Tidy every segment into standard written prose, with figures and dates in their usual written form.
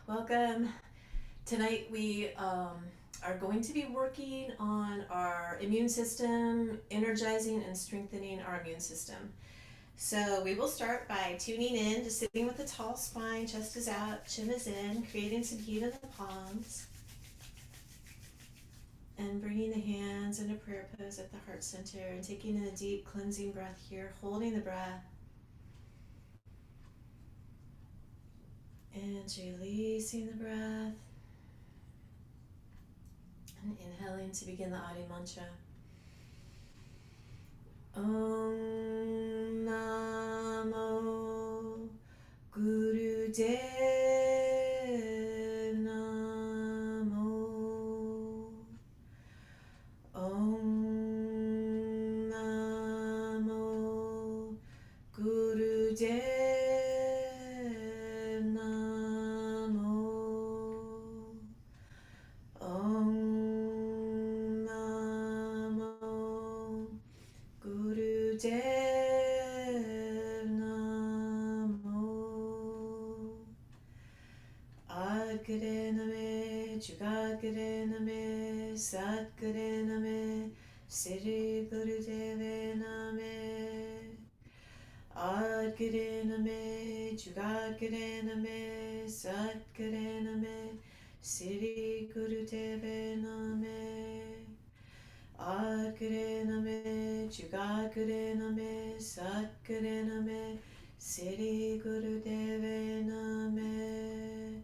Welcome. Tonight we are going to be working on our immune system, energizing and strengthening our immune system. So we will start by tuning in to sitting with a tall spine, chest is out, chin is in, creating some heat in the palms, and bringing the hands into prayer pose at the heart center and taking in a deep cleansing breath here, holding the breath and releasing the breath. And inhaling to begin the Adi Mantra. Om Namo Guru Dev Namo. Om Namo Guru Dev Namo. Om Dev Namo. Adgare Name, Jugadgare Name, Satgare Name, Sri Guru Deve Name. Adgare Name, Jugadgare Name, Satgare Name, Sri Guru Deve Name. Adgare Name, Jugadgare Name, Satgare Name, Sri Guru Deve Name.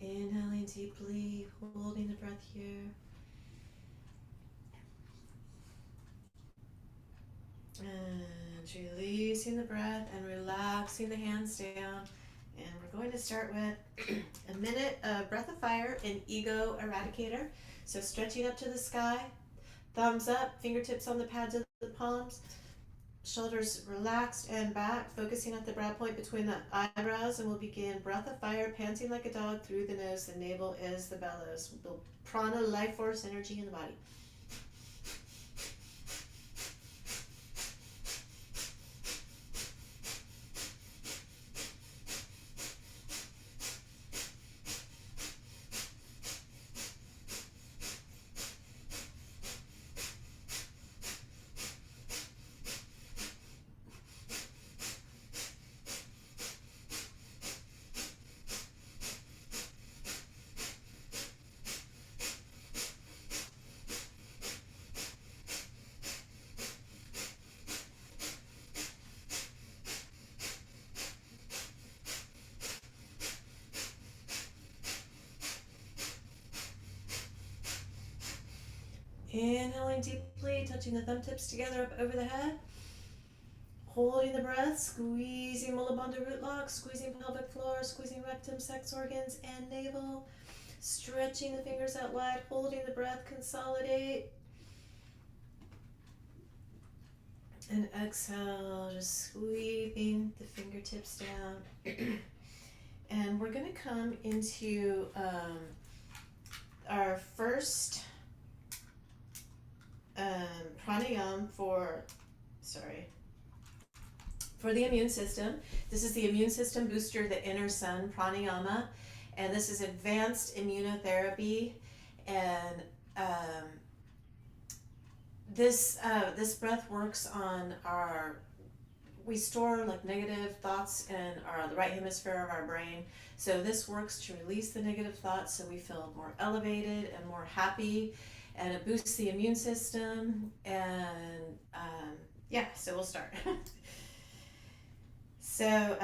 Inhaling deeply, holding the breath here. And releasing the breath and relaxing the hands down. And we're going to start with a minute of breath of fire in ego eradicator. So stretching up to the sky, thumbs up, fingertips on the pads of the palms, shoulders relaxed and back, focusing at the brow point between the eyebrows, and we'll begin breath of fire, panting like a dog through the nose. The navel is the bellows. We'll build prana, life force, energy in the body. Inhaling deeply, touching the thumb tips together up over the head. Holding the breath, squeezing Mulabandha root lock, squeezing pelvic floor, squeezing rectum, sex organs, and navel. Stretching the fingers out wide, holding the breath, consolidate. And exhale, just squeezing the fingertips down. And we're going to come into our first pranayam for the immune system. This is the immune system booster, the inner sun pranayama, and this is advanced immunotherapy. And this breath works on we store like negative thoughts in the right hemisphere of our brain. So this works to release the negative thoughts so we feel more elevated and more happy, and it boosts the immune system. And so we'll start. So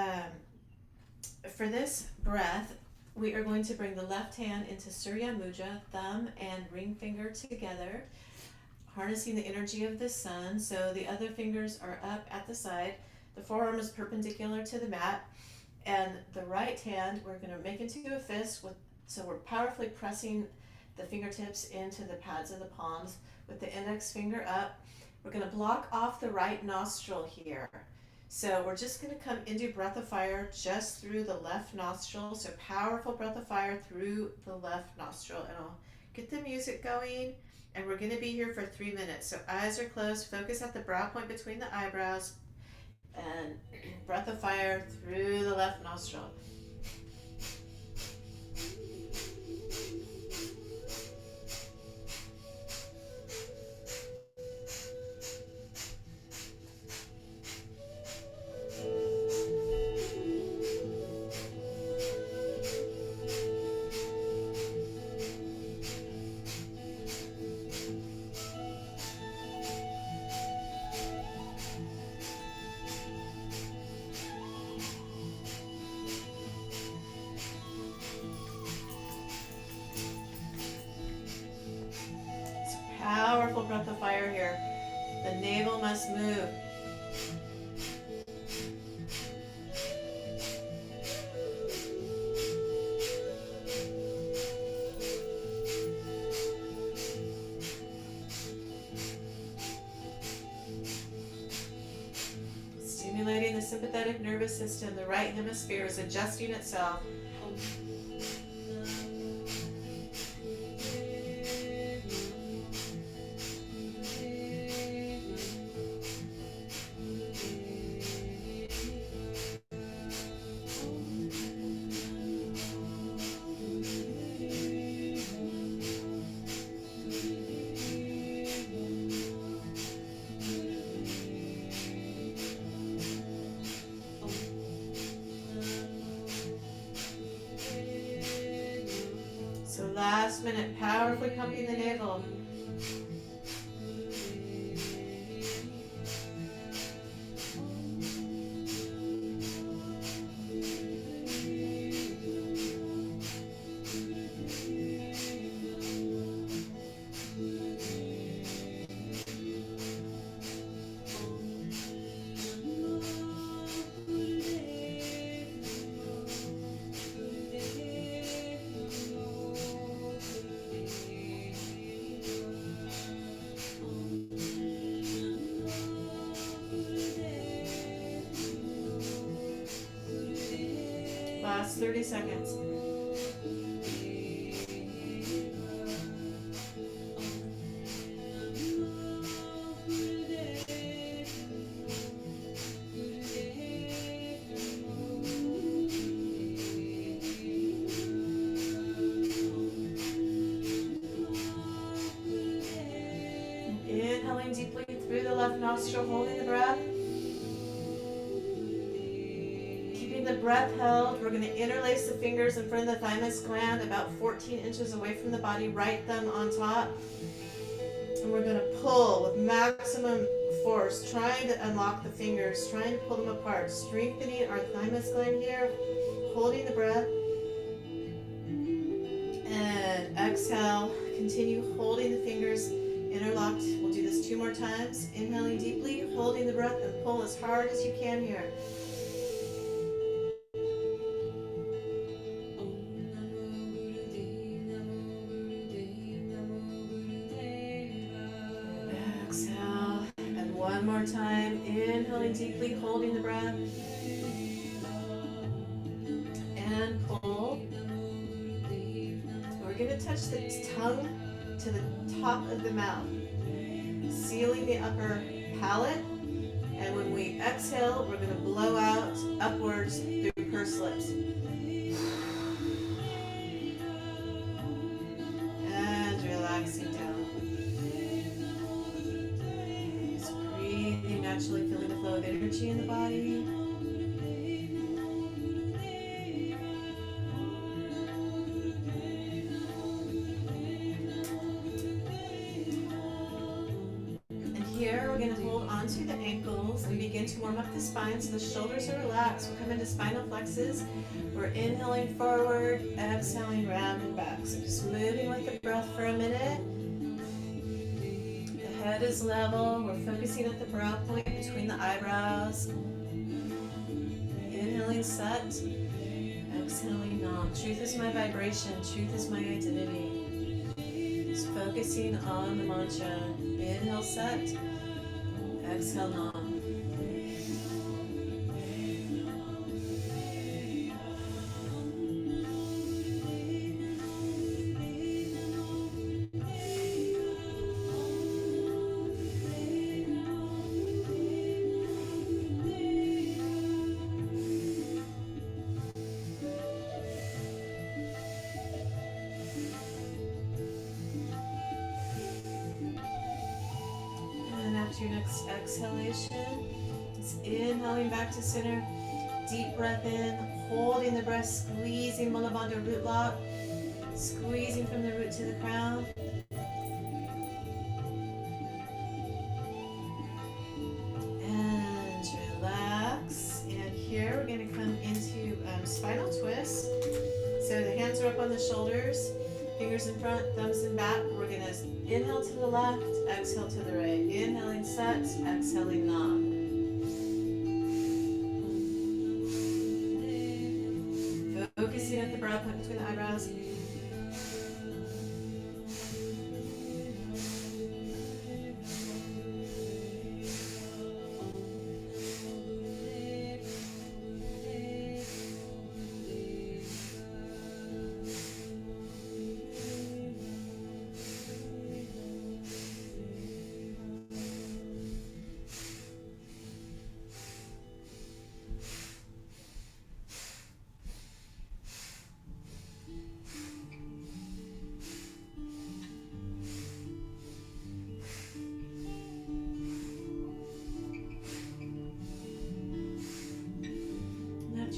for this breath, we are going to bring the left hand into Surya Mudra, thumb and ring finger together, harnessing the energy of the sun. So the other fingers are up at the side. The forearm is perpendicular to the mat. And the right hand, we're going to make into a fist. So we're powerfully pressing the fingertips into the pads of the palms with the index finger up. We're going to block off the right nostril here. So we're just going to come into breath of fire just through the left nostril. So powerful breath of fire through the left nostril. And I'll get the music going. And we're going to be here for 3 minutes. So eyes are closed. Focus at the brow point between the eyebrows. And breath of fire through the left nostril. The navel must move. Stimulating the sympathetic nervous system, the right hemisphere is adjusting itself. So last minute, powerfully pumping the navel. Last 30 seconds. Inhaling deeply through the left nostril, holding the breath. The breath held. We're going to interlace the fingers in front of the thymus gland about 14 inches away from the body, right thumb on top. And we're going to pull with maximum force, trying to unlock the fingers, trying to pull them apart, strengthening our thymus gland here, holding the breath. And exhale, continue holding the fingers interlocked. We'll do this 2 more times. Inhaling deeply, holding the breath, and pull as hard as you can here. Exhale, and one more time, inhaling deeply, holding the breath, and pull. We're going to touch the tongue to the top of the mouth, sealing the upper palate, and when we exhale, we're going to blow out upwards through pursed lips. And relaxing down. Naturally feeling the flow of energy in the body. And here we're going to hold onto the ankles and begin to warm up the spine so the shoulders are relaxed. We'll come into spinal flexes. We're inhaling forward, exhaling round and back. So just moving with the breath for a minute. Head is level. We're focusing at the brow point between the eyebrows. Inhaling set. Exhaling nam. Truth is my vibration. Truth is my identity. Just focusing on the mantra. Inhale set. Exhale nam. Your next exhalation, it's inhaling back to center, deep breath in, holding the breath, squeezing Mulabandha root lock, squeezing from the root to the crown. And relax. And here we're going to come into spinal twist. So the hands are up on the shoulders. Fingers in front, thumbs in back. We're going to inhale to the left, exhale to the right. Inhaling Sat, exhaling Nam. Focusing at the brow point between the eyebrows.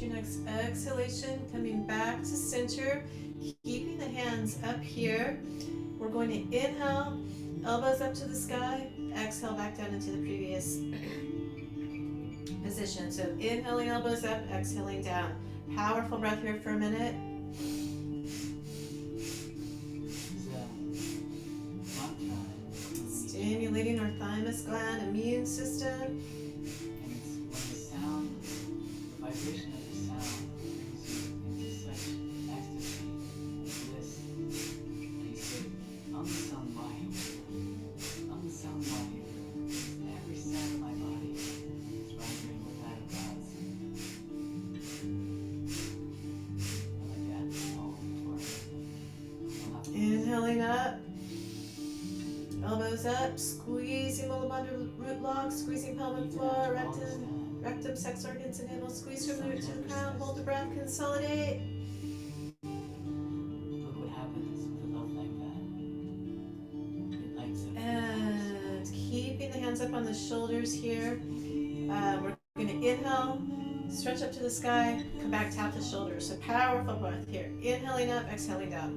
Your next exhalation, coming back to center, keeping the hands up here. We're going to inhale, elbows up to the sky, exhale back down into the previous position. So inhaling elbows up, exhaling down. Powerful breath here for a minute. Stimulating our thymus gland, immune system. Vibration of the sound brings you into such ecstasy and bliss. And you say, I'm the sound body. I'm the sound body. Every cell in my body is vibrating with that of God's. I like that. Oh, Inhaling up. Elbows up. Squeezing Mulabandha root log. Squeezing pelvic floor. Rectum, sex organs, and navel. Squeeze from the root to the crown. Hold the breath. Consolidate. look what happens with love like that. It lights up. And keeping the hands up on the shoulders here. We're going to inhale. Stretch up to the sky. Come back, tap the shoulders. So powerful breath here. Inhaling up, exhaling down.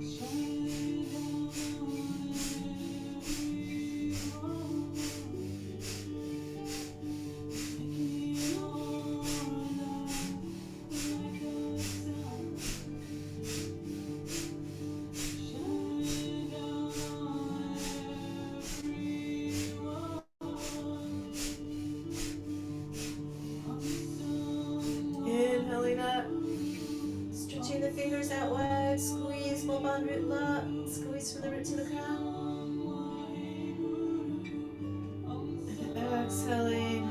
Inhaling up, stretching the fingers out wide, squeeze Mulabandha root lock, squeeze from the root to the crown. And exhaling,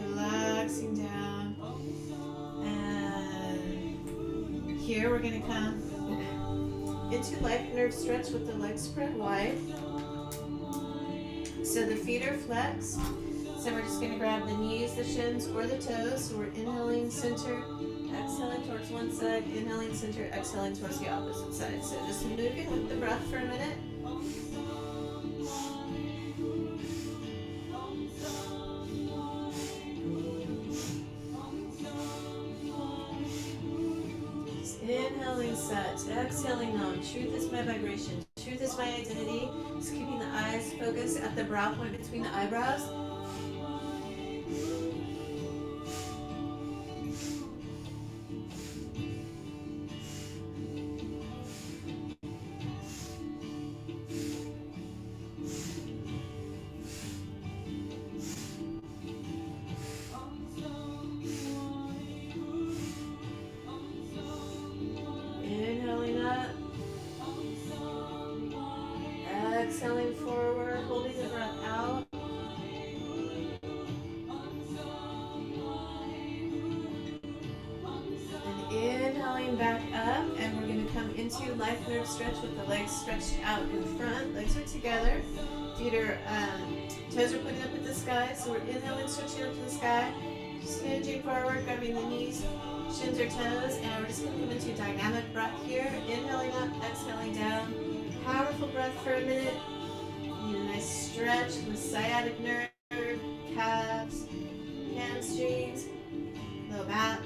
relaxing down. And here we're going to come into light nerve stretch with the legs spread wide. So the feet are flexed. So we're just going to grab the knees, the shins, or the toes. So we're inhaling center, exhaling towards one side, inhaling center, exhaling towards the opposite side. So just moving with the breath for a minute. Just inhaling Sat, exhaling Nam. Truth is my vibration. Truth is my identity. Just keeping the eyes focused at the brow point between the eyebrows. Inhaling up. Exhaling forward, holding the breath out. And inhaling back up, and we're going to come into life nerve stretch with the legs stretched out in front. Legs are together. Feet are, toes are pointing up at the sky. So we're inhaling, stretching up to the sky. Just hinging forward, grabbing the knees, shins or toes, and we're just going to come into dynamic breath here. Inhaling up, exhaling down. Powerful breath for a minute. Need a nice stretch in the sciatic nerve, calves, hamstrings, low back.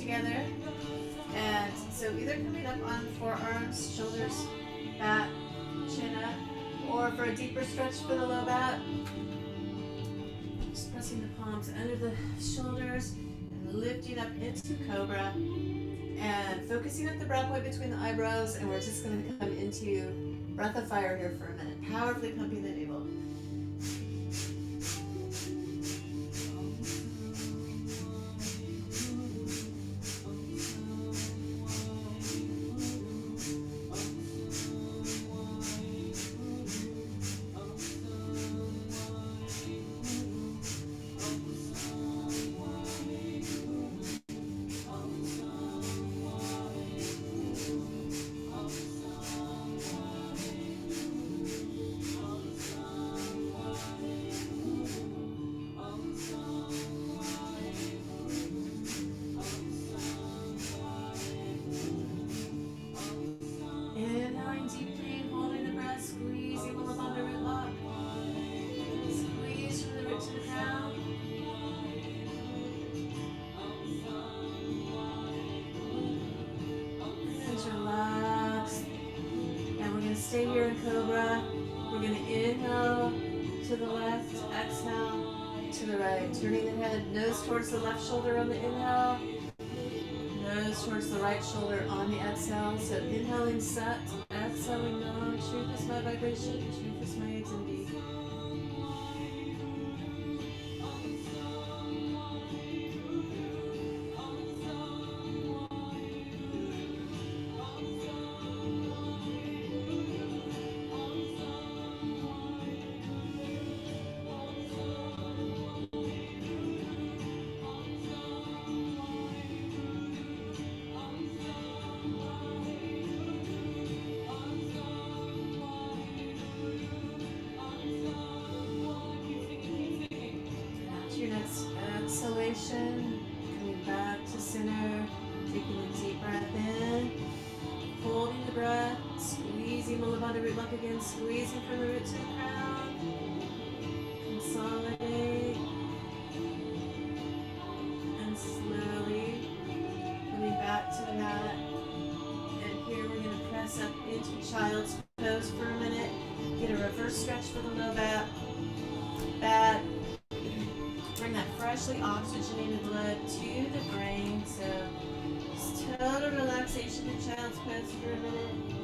together. And so either coming up on forearms, shoulders, back, chin up, or for a deeper stretch for the low back, just pressing the palms under the shoulders and lifting up into cobra and focusing at the brow point between the eyebrows. And we're just going to come into breath of fire here for a minute, powerfully pumping the navel. Stay here in cobra. We're going to inhale to the left, exhale to the right. Turning the head, nose towards the left shoulder on the inhale, nose towards the right shoulder on the exhale. So inhaling Sat, exhaling Nam. Truth is my vibration, truth is my identity. Exhalation, coming back to center, taking a deep breath in, holding the breath, squeezing Mulavada root lock again, squeezing from the root to the crown, consolidate, and slowly coming back to the mat. And here we're going to press up into child's pose for a minute, get a reverse stretch for the low back, bring that freshly oxygenated blood to the brain. So just total relaxation in child's pose for a minute.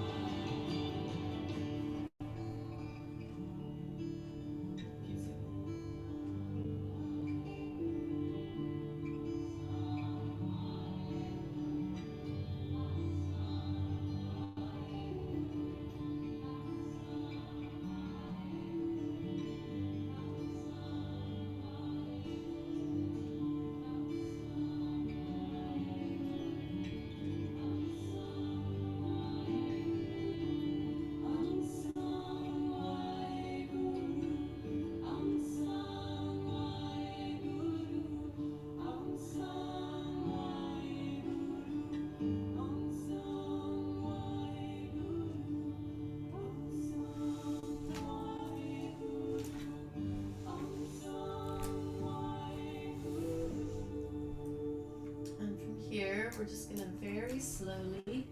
Here, we're just gonna very slowly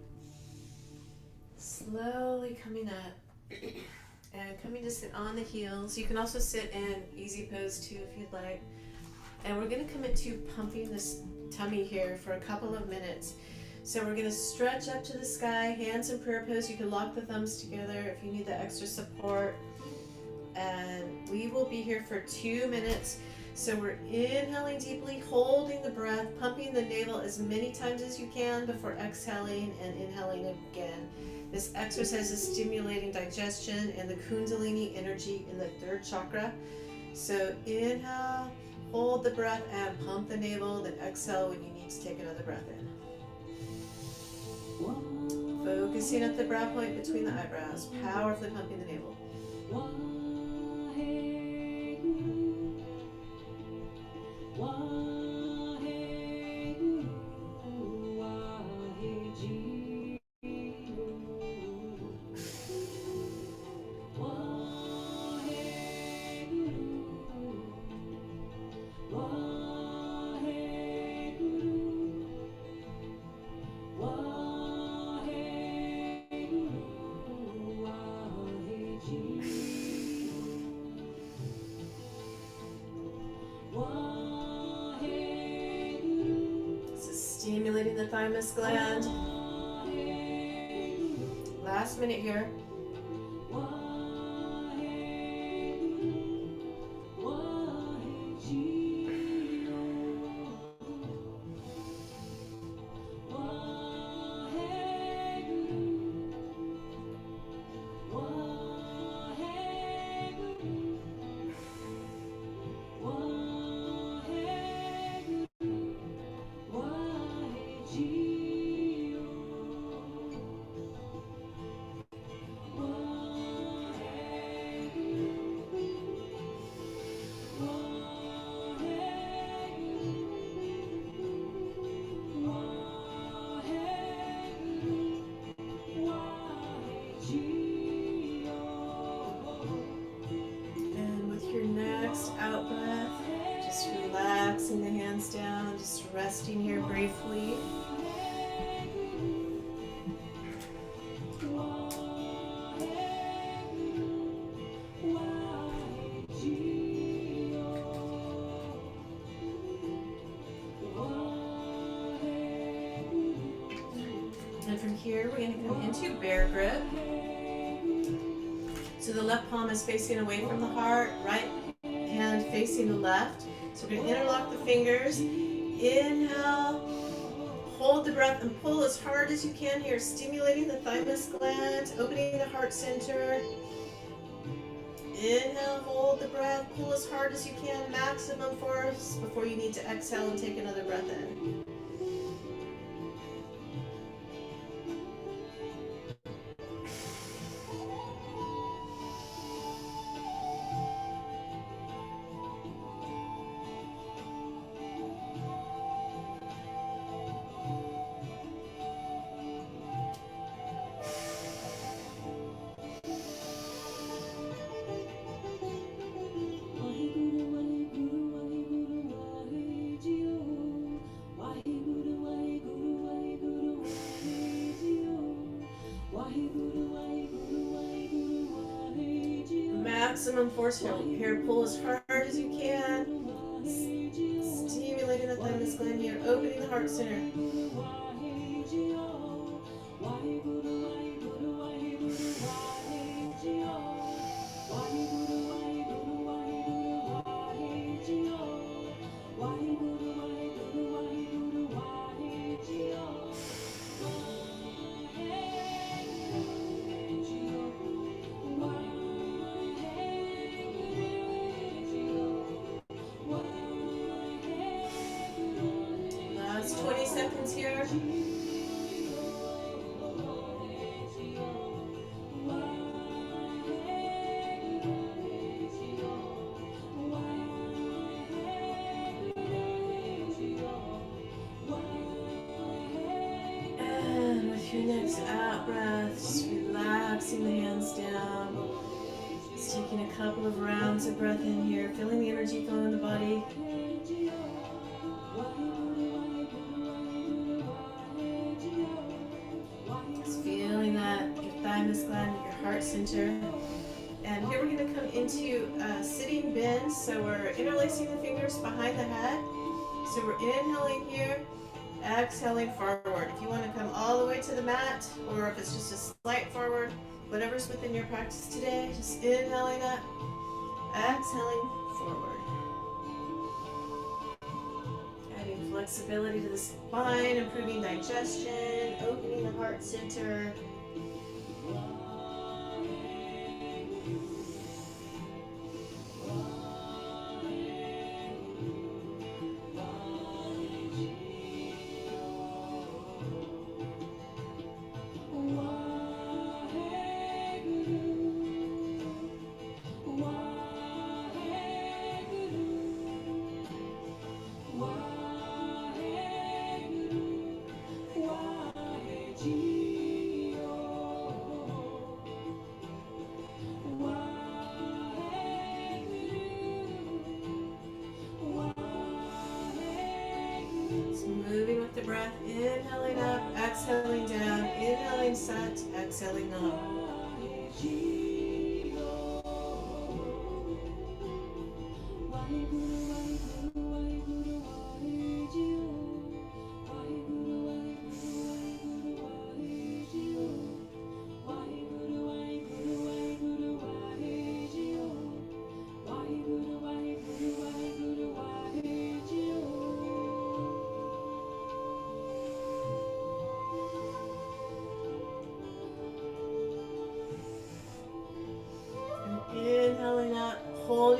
coming up and coming to sit on the heels. You can also sit in easy pose too if you'd like. And we're gonna commit to pumping this tummy here for a couple of minutes. So we're gonna stretch up to the sky, hands in prayer pose. You can lock the thumbs together if you need the extra support. And we will be here for 2 minutes. So we're inhaling deeply, holding the breath, pumping the navel as many times as you can before exhaling and inhaling again. This exercise is stimulating digestion and the Kundalini energy in the 3rd chakra. So inhale, hold the breath and pump the navel, then exhale when you need to take another breath in. Focusing at the brow point between the eyebrows, powerfully pumping the navel. This is stimulating the thymus gland. Last minute here. Out breath, just relaxing the hands down, just resting here briefly. And from here, we're going to come into bear grip. So the left palm is facing away from the heart, right hand facing the left. So we're going to interlock the fingers. Inhale, hold the breath and pull as hard as you can here, stimulating the thymus gland, opening the heart center. Inhale, hold the breath, pull as hard as you can, maximum force before you need to exhale and take another breath in. Maximum force here, pull as hard as you can, stimulating the thymus gland here, opening the heart center. Last 20 seconds here. And with your next out breath, just relaxing the hands down. Just taking a couple of rounds of breath in here, feeling the energy flow in the body. Just feeling that your thymus gland, your heart center. And here we're going to come into sitting bend. So we're interlacing the fingers behind the head. So we're inhaling here, exhaling forward. If you want to come all the way to the mat, or if it's just a slight forward, whatever's within your practice today, just inhaling up, exhaling forward. Adding flexibility to the spine, improving digestion, opening the heart center. Moving with the breath, inhaling up, exhaling down, inhaling set, exhaling up.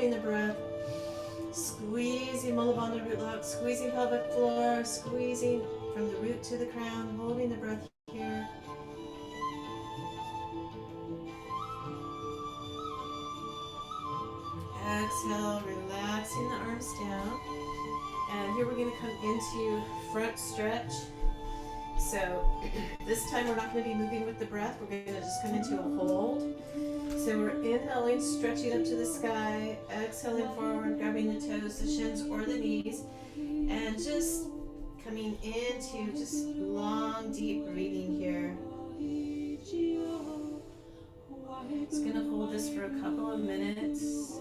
holding the breath, squeezing Mula Bandha root lock, squeezing pelvic floor, squeezing from the root to the crown, holding the breath here. Exhale, relaxing the arms down. And here we're going to come into front stretch. So this time we're not going to be moving with the breath. We're going to just come into a hold. So we're inhaling, stretching up to the sky, exhaling forward, grabbing the toes, the shins, or the knees, and just coming into just long, deep breathing here. Just going to hold this for a couple of minutes.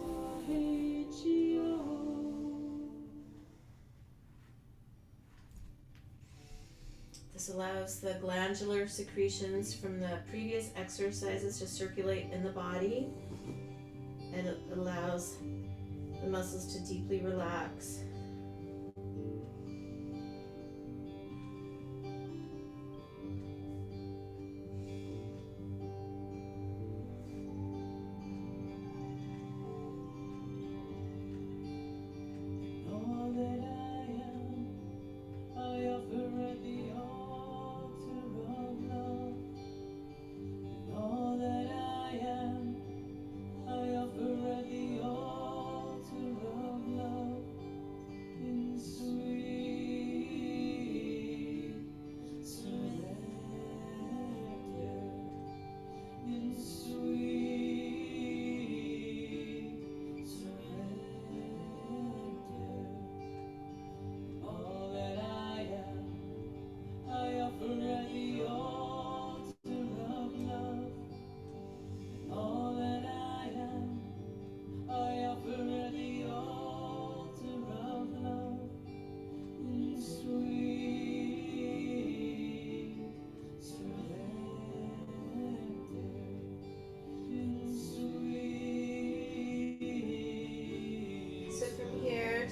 This allows the glandular secretions from the previous exercises to circulate in the body, and it allows the muscles to deeply relax.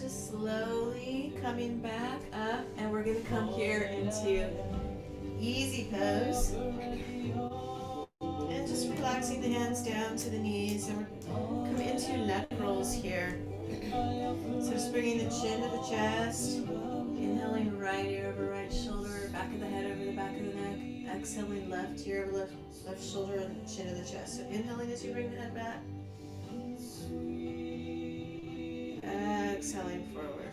Slowly coming back up, and we're going to come here into easy pose, and just relaxing the hands down to the knees, and we're coming into neck rolls here. So just bringing the chin to the chest, inhaling right ear over right shoulder, back of the head over the back of the neck, exhaling left ear over left shoulder and chin to the chest. So inhaling as you bring the head back, exhaling forward.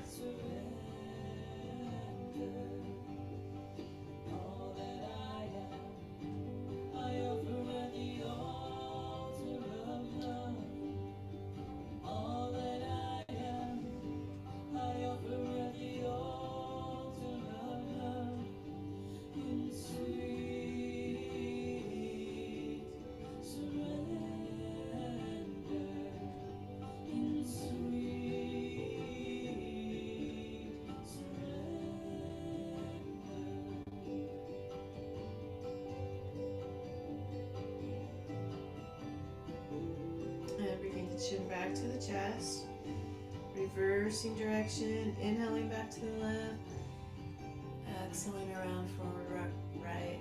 Chin back to the chest, reversing direction, inhaling back to the left, exhaling around forward, right.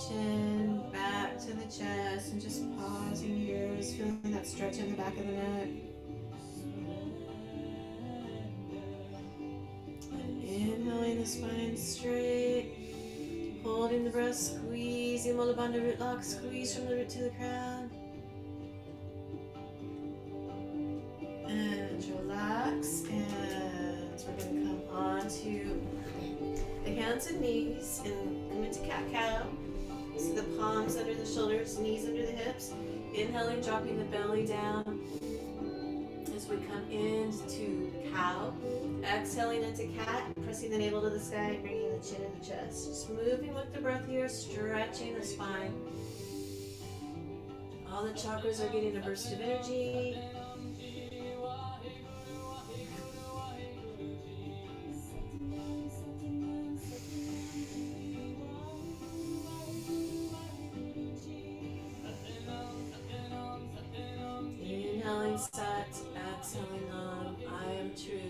Chin back to the chest, and just pausing here, just feeling that stretch in the back of the neck. And inhaling the spine straight, holding the breath, squeezing Mula Bandha root lock, squeeze from the root to the crown. And relax, and we're going to come on to the hands and knees and come into cat-cow. So the palms under the shoulders, knees under the hips. Inhaling, dropping the belly down as So we come into cow, exhaling into cat, pressing the navel to the sky, bringing the chin to the chest. Just moving with the breath here, stretching the spine. All the chakras are getting a burst of energy. Inhaling Sat, exhaling Nam. I am truth.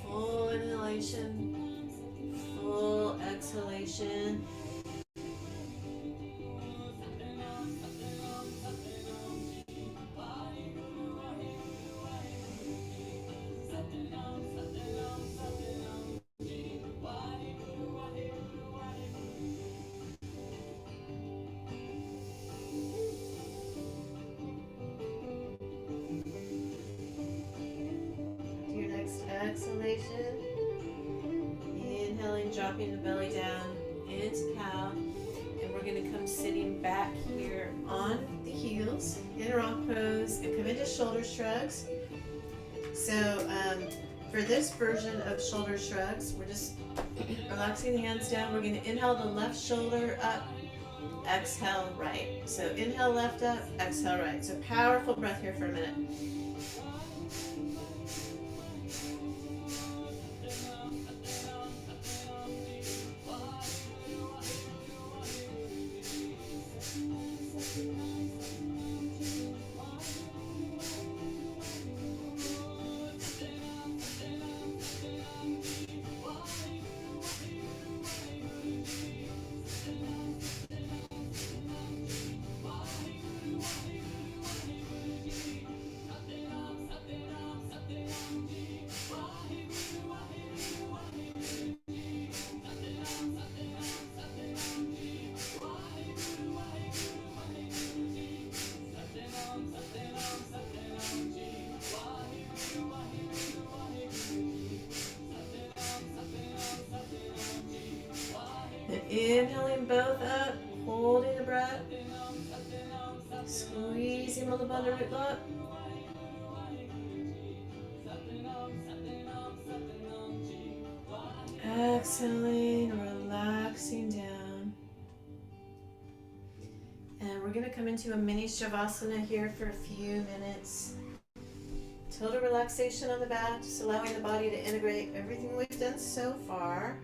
Full inhalation, full exhalation. Do your next exhalation. Inhaling, dropping the belly down into cow. And we're going to come sitting back here on the heels in rock pose and come into shoulder shrugs. So for this version of shoulder shrugs, we're just relaxing the hands down. We're going to inhale the left shoulder up, exhale right. So inhale left up, exhale right. So powerful breath here for a minute. Inhaling both up, holding the breath, squeezing all the bundle root block. Exhaling, relaxing down. And we're going to come into a mini Shavasana here for a few minutes. Total relaxation on the back, just allowing the body to integrate everything we've done so far.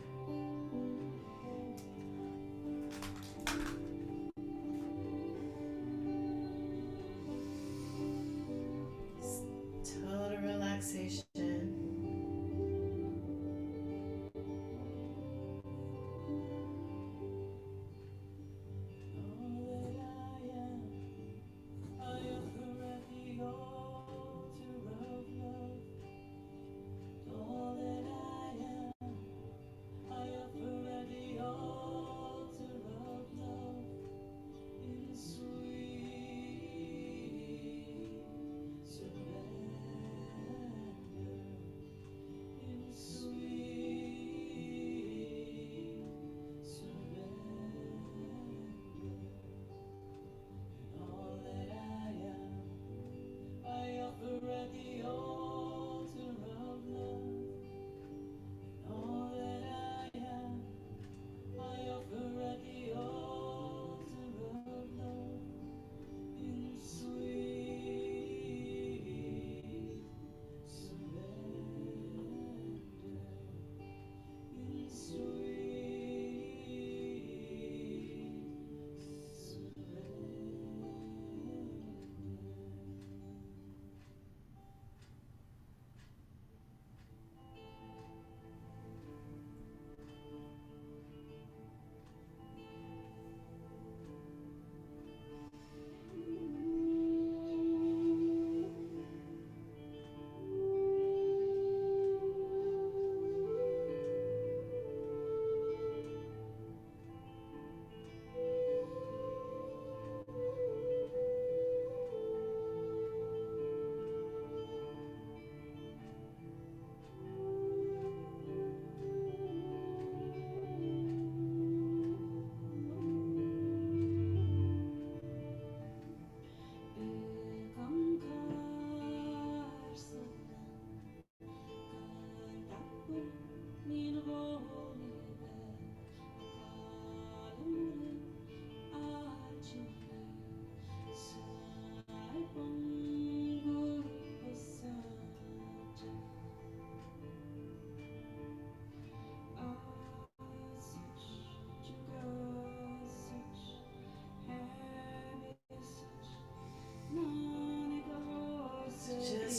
Total relaxation.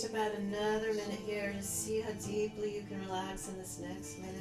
about another minute here to see how deeply you can relax in this next minute.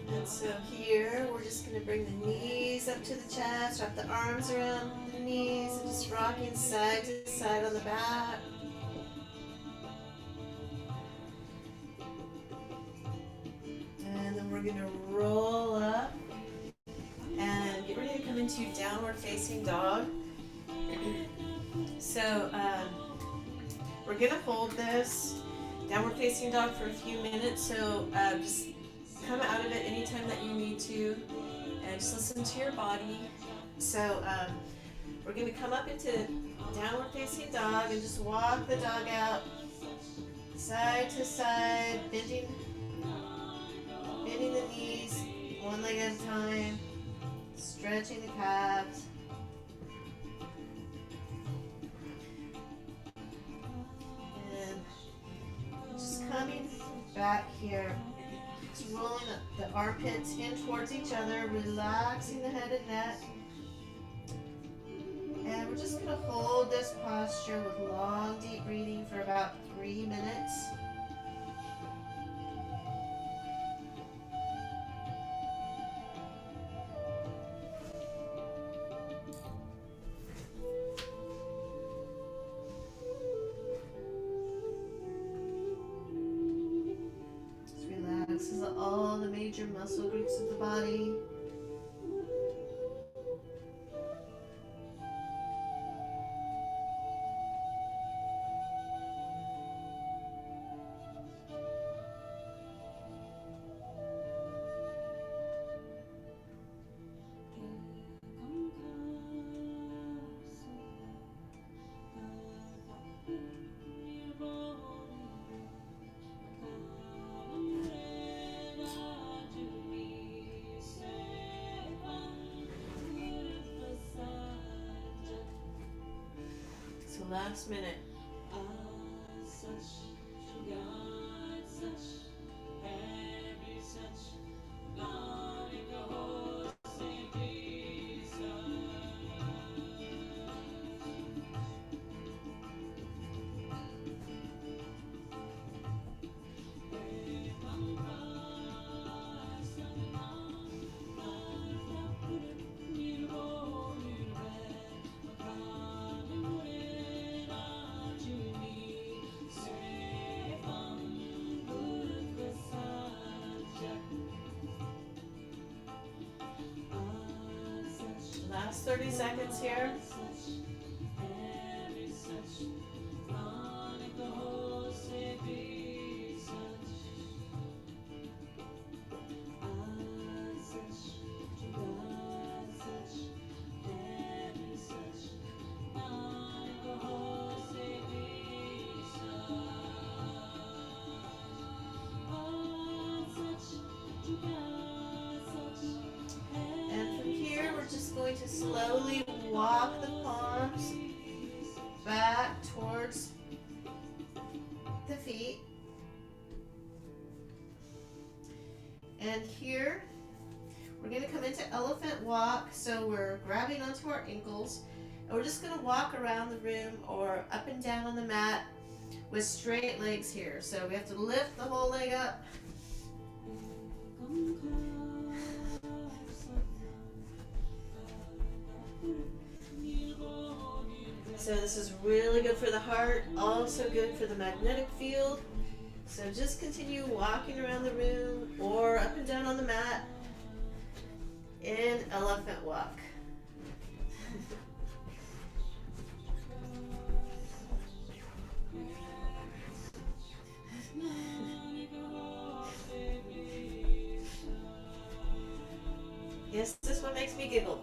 And so here, we're just going to bring the knees up to the chest, wrap the arms around the knees, and just rocking side to side on the back. And then we're going to roll up and get ready to come into downward facing dog. So we're going to hold this downward facing dog for a few minutes. So just come out of it anytime that you need to and just listen to your body. So we're going to come up into downward facing dog and just walk the dog out side to side, bending the knees one leg at a time, stretching the calves. And just coming back here. Just rolling the armpits in towards each other, relaxing the head and neck. And we're just going to hold this posture with long, deep breathing for about 3 minutes. This is all the major muscle groups of the body. Last minute. Last 30 seconds here. Going to slowly walk the palms back towards the feet. And here we're going to come into elephant walk. So we're grabbing onto our ankles and we're just going to walk around the room or up and down on the mat with straight legs here. So we have to lift the whole leg up. So this is really good for the heart, also good for the magnetic field. So just continue walking around the room or up and down on the mat in elephant walk. Yes, this one makes me giggle.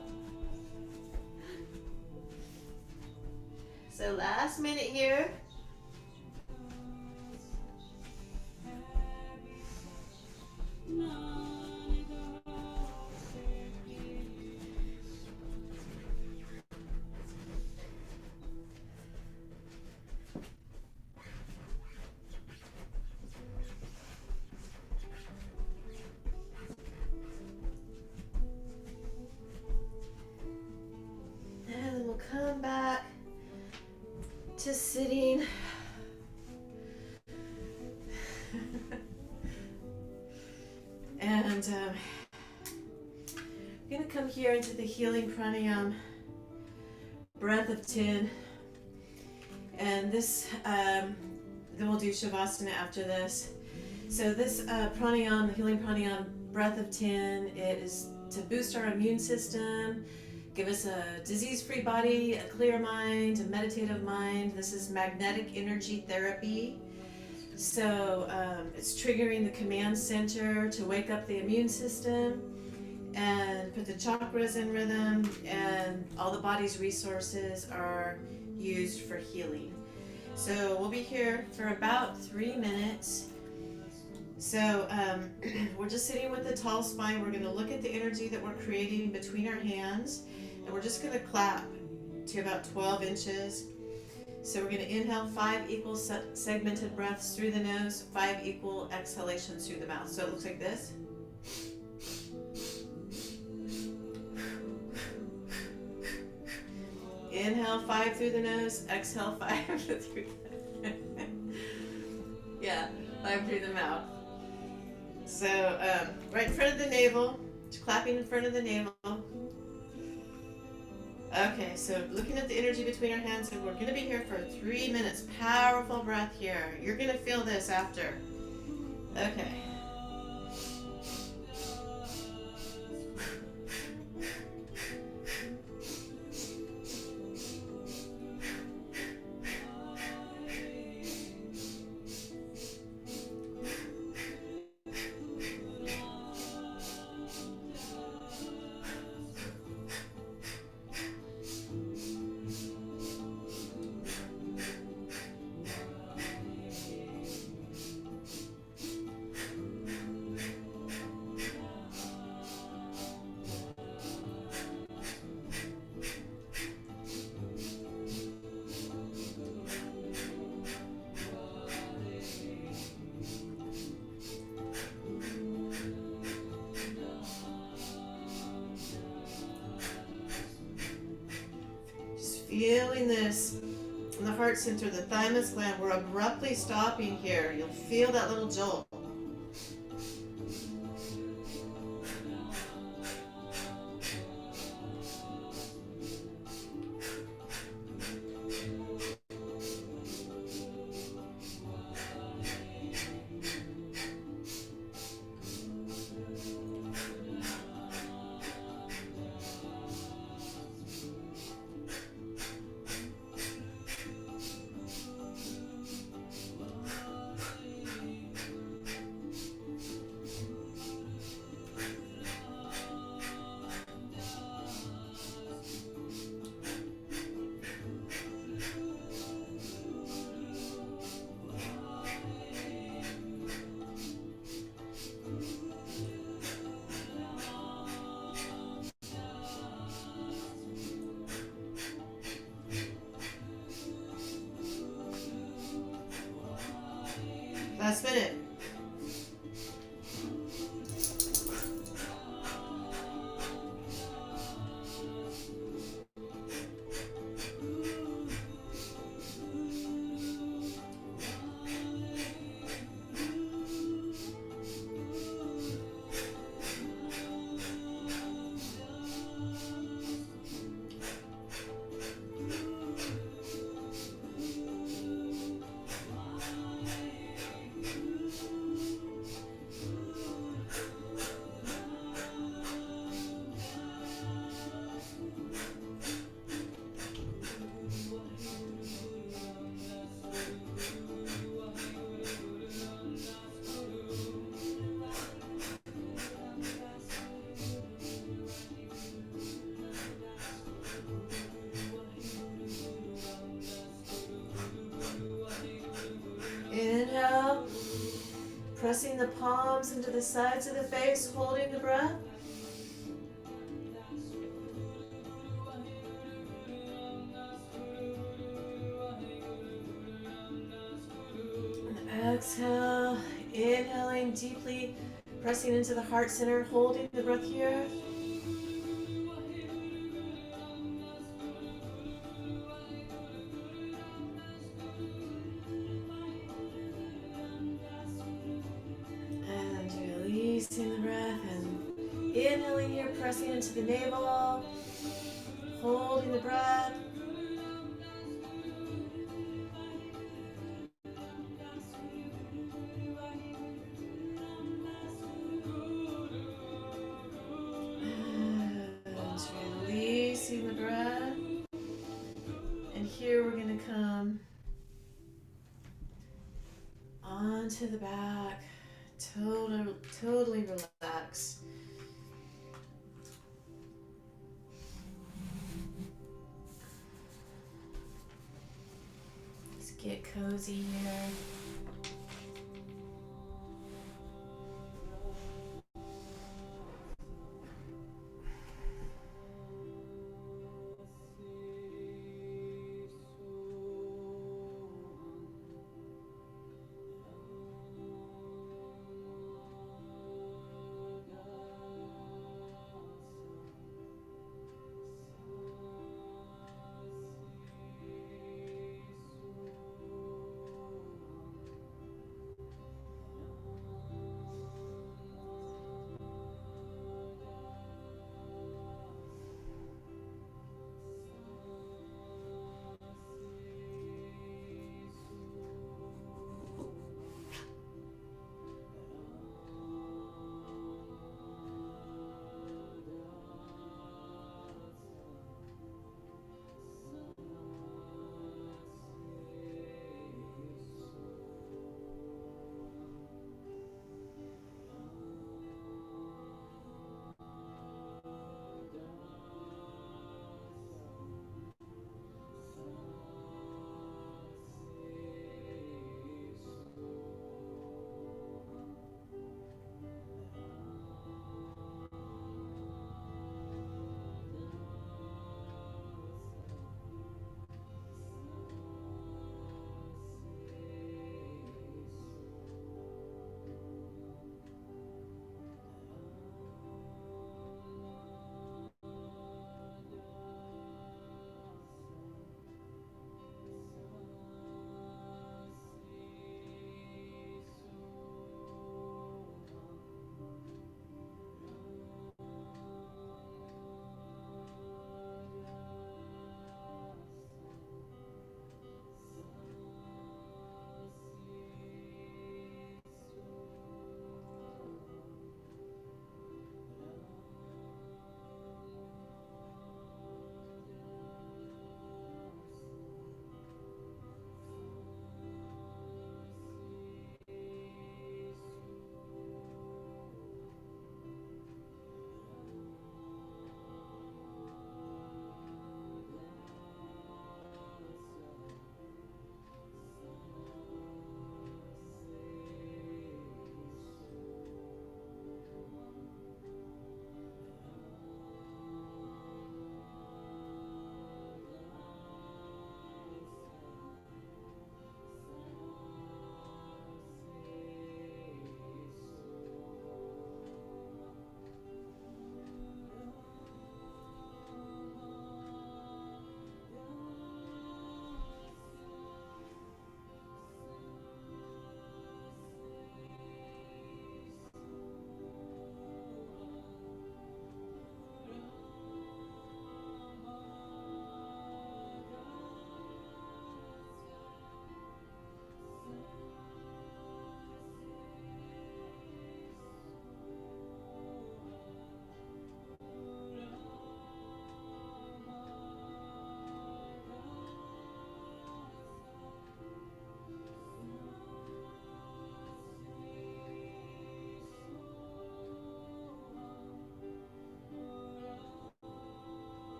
So last minute here. And then we'll come back to sitting. And we're going to come here into the healing pranayam, breath of 10. And this, then we'll do shavasana after this. So this pranayam, the healing pranayam, breath of 10, it is to boost our immune system, give us a disease-free body, a clear mind, a meditative mind. This is magnetic energy therapy. So it's triggering the command center to wake up the immune system and put the chakras in rhythm, and all the body's resources are used for healing. So we'll be here for about 3 minutes. So we're just sitting with a tall spine. We're going to look at the energy that we're creating between our hands, and we're just going to clap to about 12 inches. So we're going to inhale 5 equal segmented breaths through the nose, 5 equal exhalations through the mouth. So it looks like this. Inhale 5 through the nose, exhale 5 through the yeah, 5 through the mouth. So right in front of the navel, just clapping in front of the navel. Okay, so looking at the energy between our hands, and we're going to be here for 3 minutes. Powerful breath here. You're going to feel this after. Okay. Feeling this in the heart center, the thymus gland. We're abruptly stopping here. You'll feel that little jolt. Last minute. pressing the palms into the sides of the face, holding the breath. And exhale, inhaling deeply, pressing into the heart center, holding the breath here. And releasing the breath and inhaling here, pressing into the navel, holding the breath. And releasing the breath. And here we're going to come onto the back, totally relax. Let's get cozy here.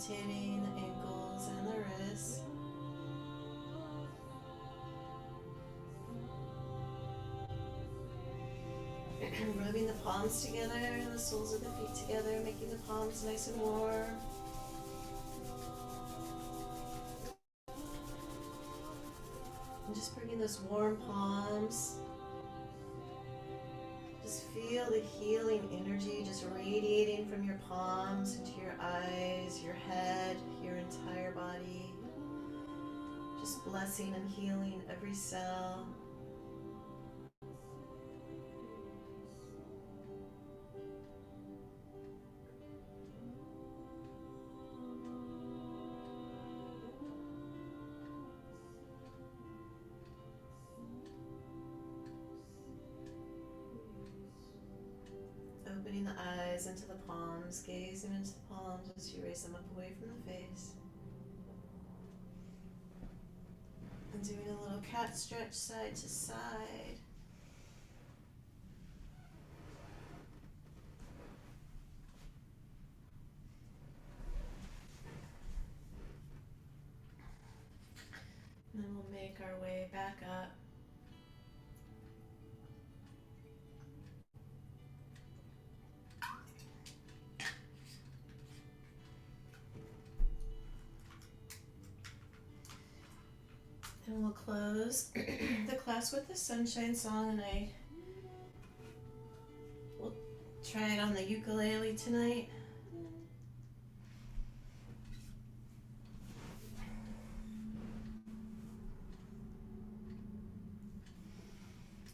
rotating the ankles and the wrists. Rubbing the palms together and the soles of the feet together, making the palms nice and warm. And just bringing those warm palms. Just feel the healing energy just radiating from your palms into your eyes, your head, your entire body. Just blessing and healing every cell. Opening the eyes into the palms, gazing into the palms as you raise them up away from the face. And doing a little cat stretch side to side. And then we'll make our way back up. And we'll close the class with the Sunshine Song, and I will try it on the ukulele tonight.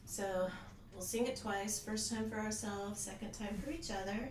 So we'll sing it twice, first time for ourselves, second time for each other.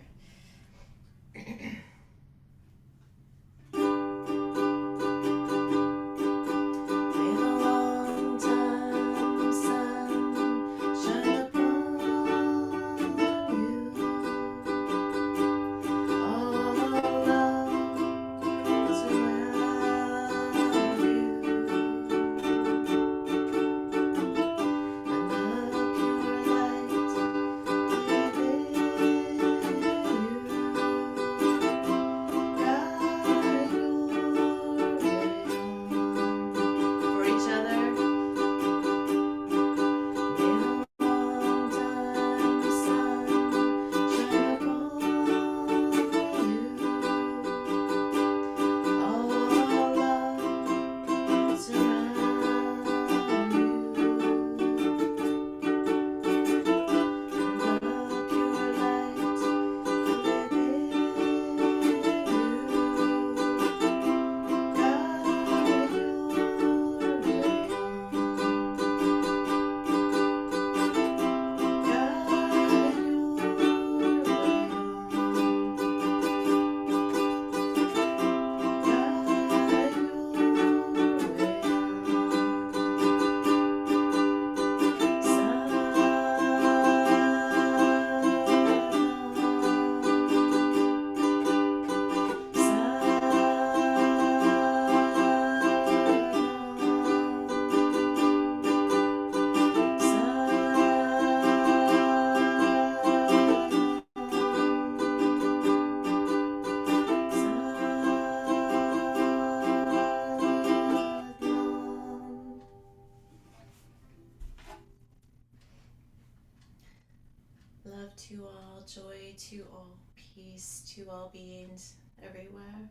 Love to all, joy to all, peace to all beings everywhere.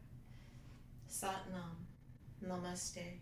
Sat Nam. Namaste.